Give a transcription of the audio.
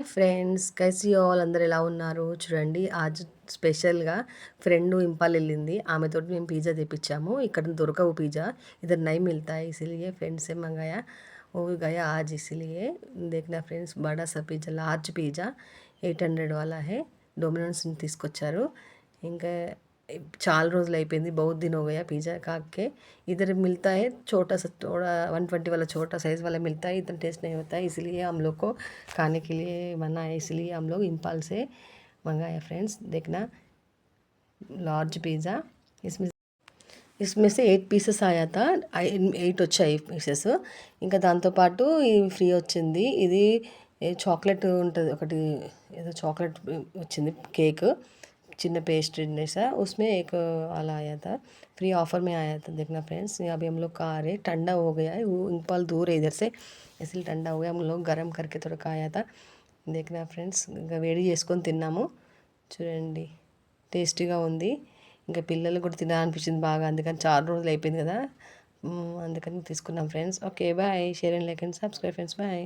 Friends कैसी हो all అందరూ ఎలా ఉన్నారు? చూడండి స్పెషల్‌గా ఫ్రెండ్ ఇంపాల్ ఎళ్ళింది. ఆమెతోటి మేము పిజ్జా తెప్పించాము. ఇక్కడ దొరకవు పిజ్జా. इधर नहीं मिलता है इसीलिए फ्रेंड से मँगाया। वो गया आज इसीलिए देखना फ्रेंड्स बड़ा सा पिज़्ज़ा लार्ज पिज़्ज़ा 800 वाला है। डोमिनोस నుంచి తీసుకొచ్చారు. ఇంకా చాలా రోజులు అయిపోయింది बहुत दिन हो गया पिज़्ज़ा खा के। इधर मिलता है छोटा सा थोड़ा 120 वाला छोटा साइज़ वाला मिलता है, इतना टेस्ट नहीं होता है इसलिए हम लोग को खाने के लिए मना है, इसलिए हम लोग इम्पाल से मंगाया फ्रेंड्स। देखना लार्ज पिज़्ज़ा इसमें इसमें से 8 పీసెస్ आया था। 8 వచ్చాయి పీసెస్. ఇంకా దాంతోపాటు ఇది ఫ్రీ వచ్చింది. ఇది చాక్లెట్ ఉంటుంది ఒకటి, ఏదో చాక్లెట్ వచ్చింది కేక్, चिन्न पेस्ट्री जैसा उसमें एक वाला आया था, फ्री ऑफर में आया था। देखना फ्रेंड्स अभी हम लोग खा रहे, ठंडा हो गया है, वो इम्फाल दूर है इधर से इसलिए ठंडा हो गया, हम लोग गर्म करके थोड़ा खाया था। देखना फ्रेंड्स ఇంకా వేడి చేసుకొని తిన్నాము. చూడండి టేస్టీగా ఉంది. ఇంకా పిల్లలు కూడా తినాలనిపించింది బాగా, అందుకని చాలా రోజులు అయిపోయింది కదా, అందుకని తీసుకున్నాం friends. Okay bye, share and like and subscribe friends, bye.